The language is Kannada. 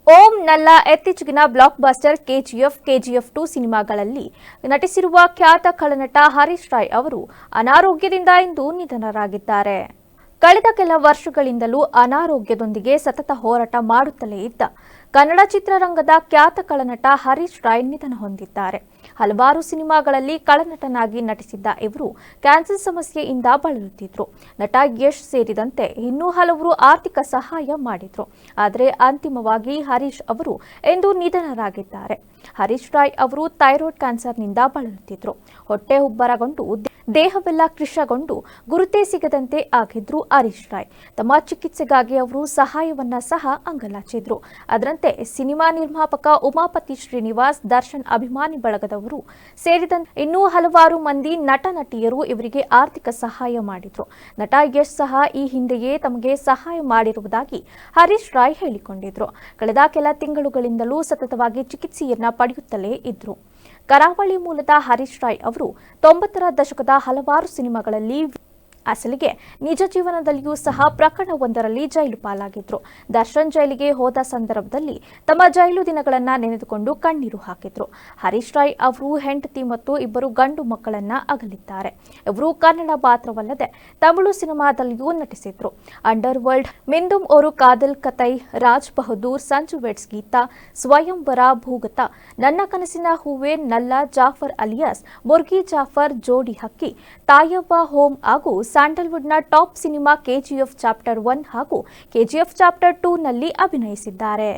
ಓಂ ನಲ್ಲ ಇತ್ತೀಚೆಗಿನ ಬ್ಲಾಕ್ ಬಸ್ಟರ್ ಕೆಜಿಎಫ್ 2 ಸಿನಿಮಾಗಳಲ್ಲಿ ನಟಿಸಿರುವ ಖ್ಯಾತ ಖಳನಟ ಹರೀಶ್ ರಾಯ್ ಅವರು ಅನಾರೋಗ್ಯದಿಂದ ಇಂದು ನಿಧನರಾಗಿದ್ದಾರೆ. ಕಳೆದ ಕೆಲ ವರ್ಷಗಳಿಂದಲೂ ಅನಾರೋಗ್ಯದೊಂದಿಗೆ ಸತತ ಹೋರಾಟ ಮಾಡುತ್ತಲೇ ಇದ್ದ ಕನ್ನಡ ಚಿತ್ರರಂಗದ ಖ್ಯಾತ ಖಳನಟ ಹರೀಶ್ ರಾಯ್ ನಿಧನ ಹೊಂದಿದ್ದಾರೆ. ಹಲವಾರು ಸಿನಿಮಾಗಳಲ್ಲಿ ಖಳನಟನಾಗಿ ನಟಿಸಿದ್ದ ಇವರು ಕ್ಯಾನ್ಸರ್ ಸಮಸ್ಯೆಯಿಂದ ಬಳಲುತ್ತಿದ್ರು. ನಟ ಯಶ್ ಸೇರಿದಂತೆ ಇನ್ನೂ ಹಲವರು ಆರ್ಥಿಕ ಸಹಾಯ ಮಾಡಿದ್ರು. ಆದರೆ ಅಂತಿಮವಾಗಿ ಹರೀಶ್ ಅವರು ಇಂದು ನಿಧನರಾಗಿದ್ದಾರೆ. ಹರೀಶ್ ರಾಯ್ ಅವರು ಥೈರಾಯ್ಡ್ ಕ್ಯಾನ್ಸರ್ನಿಂದ ಬಳಲುತ್ತಿದ್ರು. ಹೊಟ್ಟೆ ಉಬ್ಬರಗೊಂಡು ದೇಹವೆಲ್ಲ ಕೃಶಗೊಂಡು ಗುರುತೇ ಸಿಗದಂತೆ ಆಗಿದ್ರು ಹರೀಶ್ ರಾಯ್. ತಮ್ಮ ಚಿಕಿತ್ಸೆಗಾಗಿ ಅವರು ಸಹಾಯವನ್ನ ಸಹ ಅಂಗಲಾಚಿದ್ರು. ಅದರಂತೆ ಸಿನಿಮಾ ನಿರ್ಮಾಪಕ ಉಮಾಪತಿ ಶ್ರೀನಿವಾಸ್, ದರ್ಶನ್ ಅಭಿಮಾನಿ ಬಳಗದವರು ಸೇರಿದಂತೆ ಇನ್ನೂ ಹಲವಾರು ಮಂದಿ ನಟ ನಟಿಯರು ಇವರಿಗೆ ಆರ್ಥಿಕ ಸಹಾಯ ಮಾಡಿದ್ರು. ನಟ ಯಶ್ ಸಹ ಈ ಹಿಂದೆಯೇ ತಮಗೆ ಸಹಾಯ ಮಾಡಿರುವುದಾಗಿ ಹರೀಶ್ ರಾಯ್ ಹೇಳಿಕೊಂಡಿದ್ರು. ಕಳೆದ ಕೆಲ ತಿಂಗಳುಗಳಿಂದಲೂ ಸತತವಾಗಿ ಚಿಕಿತ್ಸೆಯನ್ನ ಪಡೆಯುತ್ತಲೇ ಇದ್ರು. ಕರಾವಳಿ ಮೂಲದ ಹರೀಶ್ ರಾಯ್ ಅವರು 90ರ ದಶಕದ ಹಲವಾರು ಸಿನಿಮಾಗಳಲ್ಲಿ ಅಸಲಿಗೆ ನಿಜ ಜೀವನದಲ್ಲಿಯೂ ಸಹ ಪ್ರಕರಣವೊಂದರಲ್ಲಿ ಜೈಲು ಪಾಲಾಗಿದ್ರು. ದರ್ಶನ್ ಜೈಲಿಗೆ ಹೋದ ಸಂದರ್ಭದಲ್ಲಿ ತಮ್ಮ ಜೈಲು ದಿನಗಳನ್ನ ನೆನೆದುಕೊಂಡು ಕಣ್ಣೀರು ಹಾಕಿದ್ರು. ಹರೀಶ್ ರಾಯ್ ಅವರು ಹೆಂಡತಿ ಮತ್ತು ಇಬ್ಬರು ಗಂಡು ಮಕ್ಕಳನ್ನ ಅಗಲಿದ್ದಾರೆ. ಇವರು ಕನ್ನಡ ಮಾತ್ರವಲ್ಲದೆ ತಮಿಳು ಸಿನಿಮಾದಲ್ಲಿಯೂ ನಟಿಸಿದ್ರು. Under world, Meendum Oru Kadhal Kathai, Raj Bahaddur, Sanju weds Geetha, Swayamvara, Bhugata, Nanna ಕನಸಿನ ಹೂವೆ, ನಲ್ಲ, ಜಾಫರ್ ಅಲಿಯಾಸ್ ಮುರ್ಗಿ ಜಾಫರ್, ಜೋಡಿ ಹಕ್ಕಿ, ತಾಯವ್ವ ಹೋಮ್ ಹಾಗೂ ಸ್ಯಾಂಡಲ್ವುಡ್ನ ಟಾಪ್ ಸಿನಿಮಾ ಕೆಜಿಎಫ್ ಚಾಪ್ಟರ್ 1 ಹಾಗೂ ಕೆಜಿಎಫ್ ಚಾಪ್ಟರ್ 2 ನಲ್ಲಿ ಅಭಿನಯಿಸಿದ್ದಾರೆ.